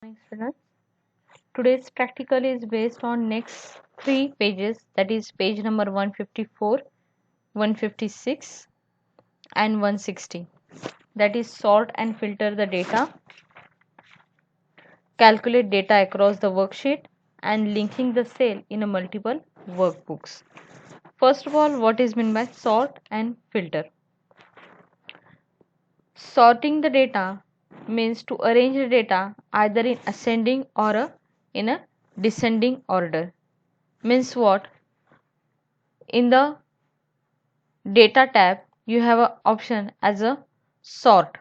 Thanks, Firas. Today's practical is based on next three pages, that is page number 154, 156 and 160. That is sort and filter the data, calculate data across the worksheet and linking the cell in a multiple workbooks. First of all, what is meant by sort and filter? Sorting the data means to arrange the data either in ascending or in a descending order. Means what? In the data tab you have an option as a sort,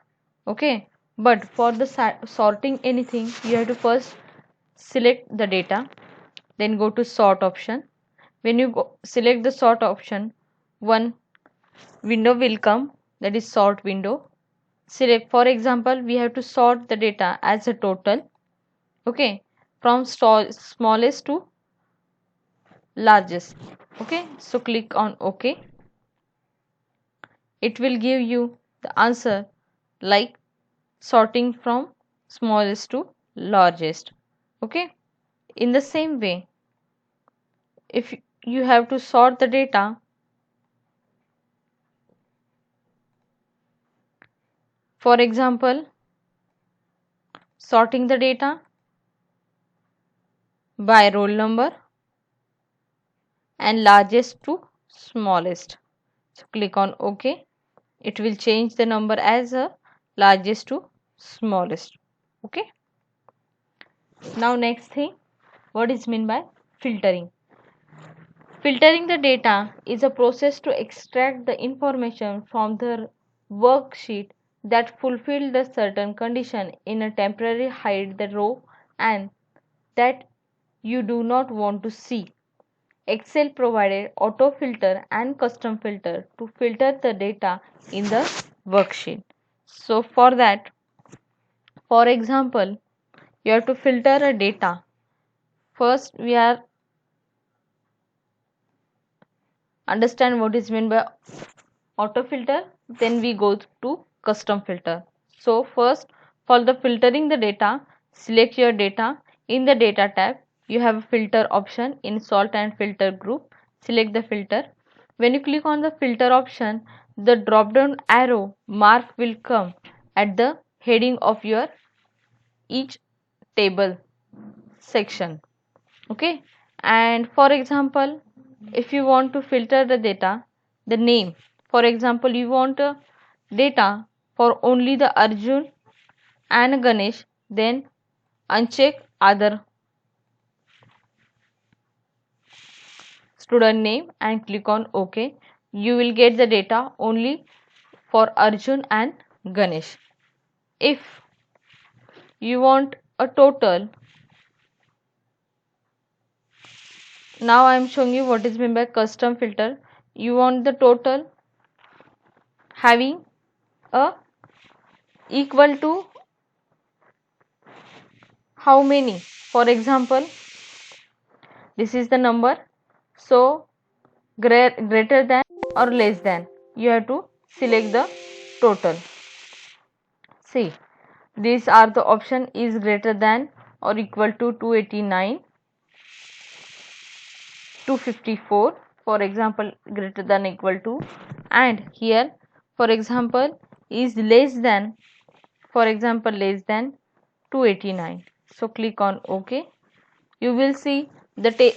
okay, but for the sorting anything you have to first select the data, then go to sort option. When you select the sort option, one window will come, that is sort window. Select, for example, we have to sort the data as a total, okay, from smallest to largest, okay. So click on OK. It will give you the answer like sorting from smallest to largest, okay. In the same way, if you have to sort the data, for example, sorting the data by roll number and largest to smallest, so click on OK. It will change the number as a largest to smallest, okay. Now next thing, what is meant by filtering? Filtering the data is a process to extract the information from the worksheet that fulfill the certain condition in a temporary hide the row and that you do not want to see. Excel provided auto filter and custom filter to filter the data in the worksheet. So for that, for example, you have to filter a data. First we are understand what is meant by auto filter, then we go to custom filter. So first, for the filtering the data, select your data. In the data tab you have a filter option in sort and filter group. Select the filter. When you click on the filter option, the drop down arrow mark will come at the heading of your each table section, okay. And for example, if you want to filter the data, the name, for example, you want data for only the Arjun and Ganesh, then uncheck other student name and click on OK. You will get the data only for Arjun and Ganesh. If you want a total, now I am showing you what is meant by custom filter. You want the total having a equal to how many, for example, this is the number, so greater than or less than, you have to select the total. See, these are the option is greater than or equal to 289, 254, for example, greater than equal to, and here for example is less than, for example less than 289. So click on OK. You will see the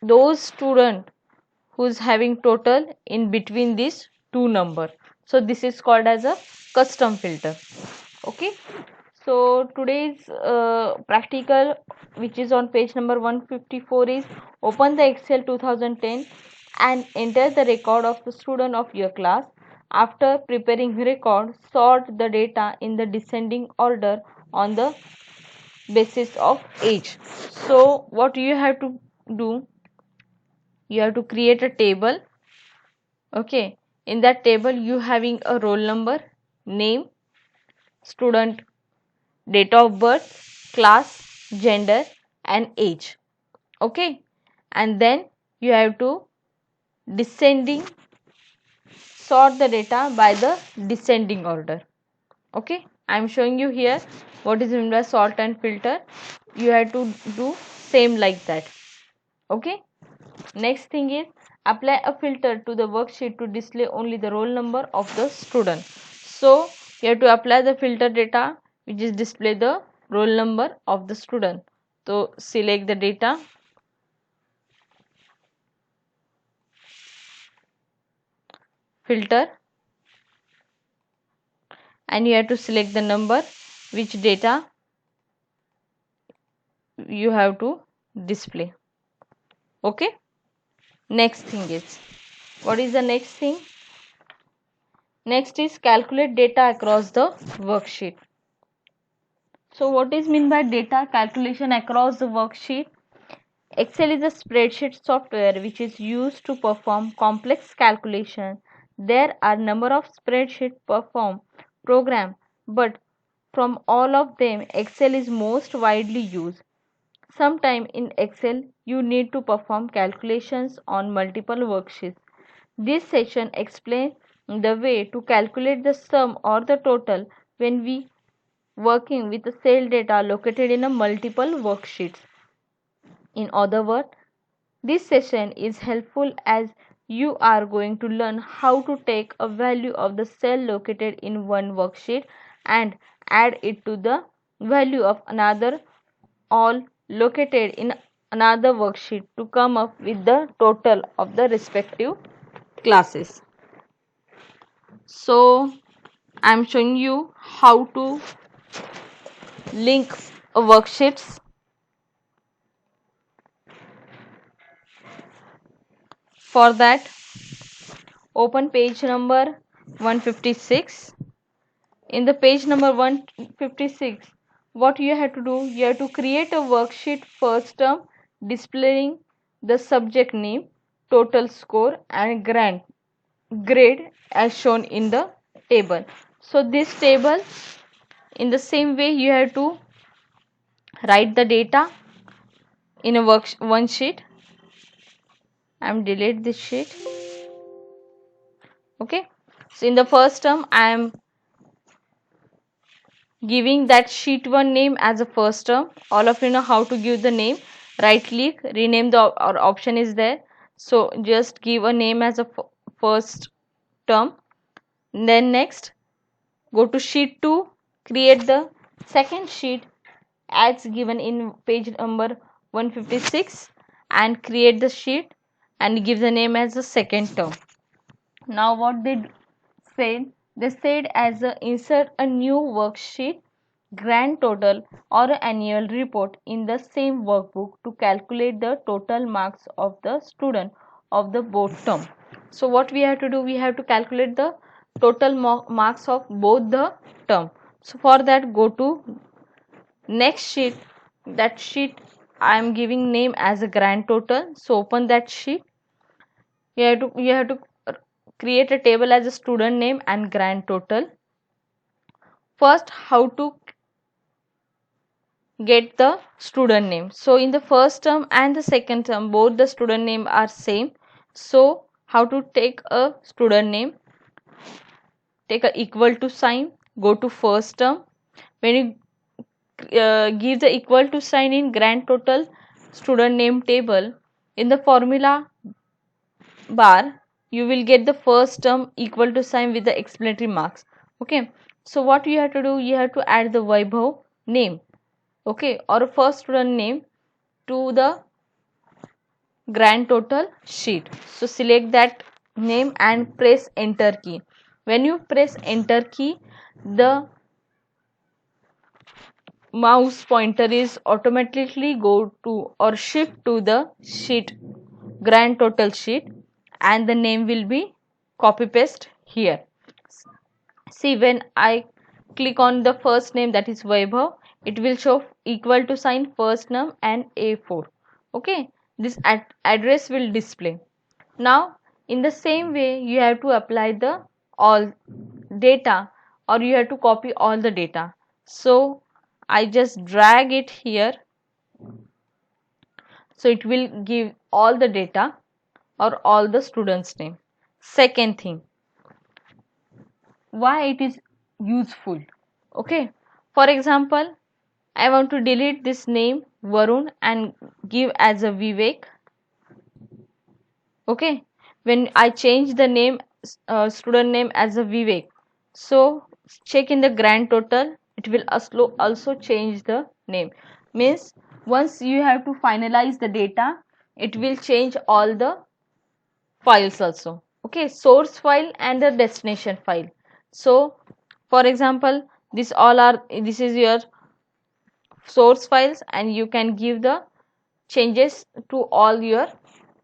those student who's having total in between these two number. So this is called as a custom filter, okay. So today's practical, which is on page number 154, is open the Excel 2010 and enter the record of the student of your class. After preparing record, sort the data in the descending order on the basis of age. So what you have to do, you have to create a table, okay. In that table you having a roll number, name, student, date of birth, class, gender and age, okay. And then you have to descending, sort the data by the descending order, okay. I am showing you here what is meant by sort and filter, you have to do same like that. Okay. Next thing is apply a filter to the worksheet to display only the roll number of the student. So you have to apply the filter data which is display the roll number of the student. So select the data, filter, and you have to select the number which data you have to display. Okay. Next thing is, what is the next thing? Next is calculate data across the worksheet. So what is meant by data calculation across the worksheet? Excel is a spreadsheet software which is used to perform complex calculations. There are number of spreadsheet perform program, but from all of them Excel is most widely used. Sometime in Excel you need to perform calculations on multiple worksheets. This session explains the way to calculate the sum or the total when we working with the cell data located in a multiple worksheets. In other words, this session is helpful as you are going to learn how to take a value of the cell located in one worksheet and add it to the value of another all located in another worksheet to come up with the total of the respective classes. So I am showing you how to link worksheets. For that, open page number 156. In the page number 156, what you have to do, you have to create a worksheet first term displaying the subject name, total score and grade as shown in the table. So this table, in the same way you have to write the data in a one sheet. I am delete this sheet. Okay. So in the first term I am giving that sheet 1 name as a first term. All of you know how to give the name. Right click, rename the or option is there. So just give a name as a first term. Then next, go to sheet 2, create the second sheet as given in page number 156 and create the sheet and give the name as the second term. Now what they said as a insert a new worksheet grand total or annual report in the same workbook to calculate the total marks of the student of the both term. So what we have to do, we have to calculate the total marks of both the term. So for that, go to next sheet. That sheet I am giving name as a grand total. So open that sheet. You have to create a table as a student name and grand total. First, how to get the student name. So in the first term and the second term both the student name are same. So how to take a student name? Take a equal to sign, go to first term. When you give the equal to sign in grand total student name table, in the formula bar you will get the first term equal to sign with the explanatory marks. Okay, so what you have to do, you have to add the Vaibhav name, okay, or a first student name to the grand total sheet. So select that name and press enter key. When you press enter key, the mouse pointer is automatically go to or shift to the sheet, grand total sheet, and the name will be copy paste here. See, when I click on the first name, that is Vaibhav, it will show equal to sign first name and A4. Okay, this address will display. Now in the same way you have to apply the all data, or you have to copy all the data. So I just drag it here, so it will give all the data or all the students name. Second thing, why it is useful? Okay, For example, I want to delete this name Varun and give as a Vivek. Okay, when I change the name, student name as a Vivek, so check in the grand total, it will also change the name. Means once you have to finalize the data, it will change all the files also. Okay, source file and the destination file. So for example, this is your source files, and you can give the changes to all your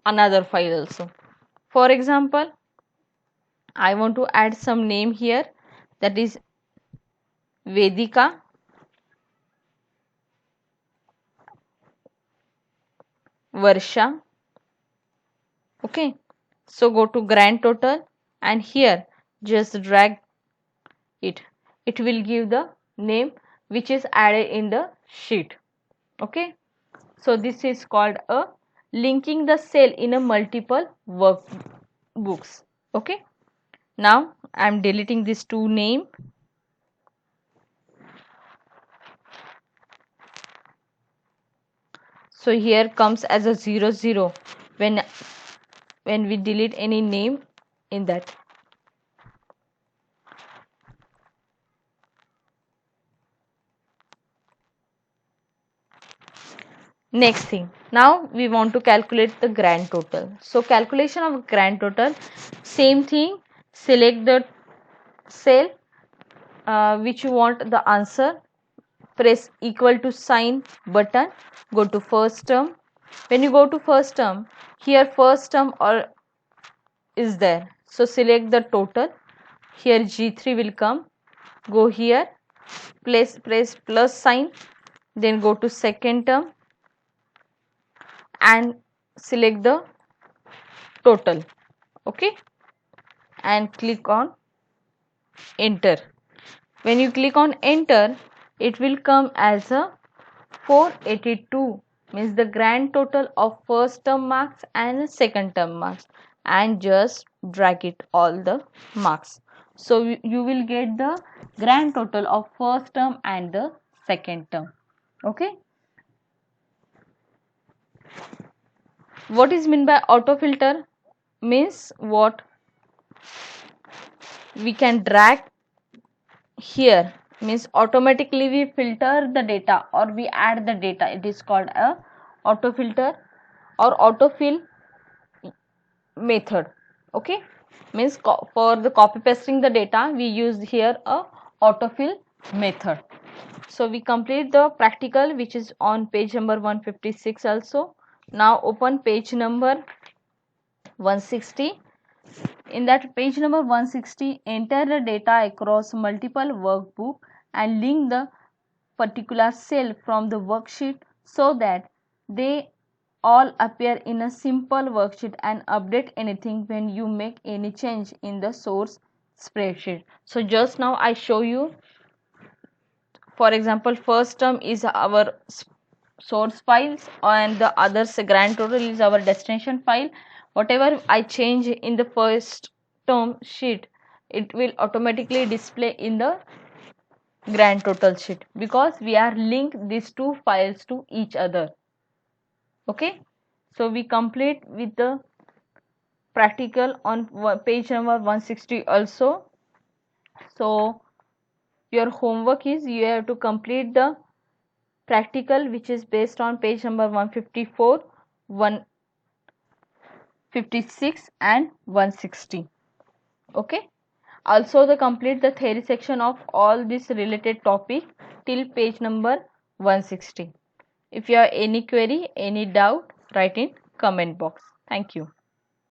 another file also. For example, I want to add some name here, that is Vedika, Varsha. Okay, so go to grand total and here just drag it. It will give the name which is added in the sheet. Okay, so this is called a linking the cell in a multiple workbooks. Okay, now I am deleting these two name. So here comes as a 00 when we delete any name in that. Next thing, now we want to calculate the grand total. So calculation of grand total, same thing, select the cell which you want the answer, press equal to sign button, go to first term. When you go to first term, here first term or is there, so select the total. Here G3 will come, go here, press plus sign, then go to second term and select the total. Okay, and click on enter. When you click on enter, it will come as a 482, means the grand total of first term marks and second term marks, and just drag it all the marks. So you will get the grand total of first term and the second term. Okay, what is meant by auto filter? Means what we can drag here, means automatically we filter the data or we add the data, it is called a auto filter or autofill method. Okay, means for the copy pasting the data we use here a autofill method. So we complete the practical which is on page number 156 also. Now open page number 160. In that page number 160, enter the data across multiple workbook and link the particular cell from the worksheet so that they all appear in a simple worksheet, and update anything when you make any change in the source spreadsheet. So just now I show you, for example, first term is our source files and the other grand total is our destination file. Whatever I change in the first term sheet, it will automatically display in the grand total sheet because we are linked these two files to each other. Okay, so we complete with the practical on page number 160 also. So your homework is you have to complete the practical which is based on page number 154, 156 and 160. Okay, also the complete the theory section of all this related topic till page number 160. If you have any query, any doubt, write in comment box. Thank you.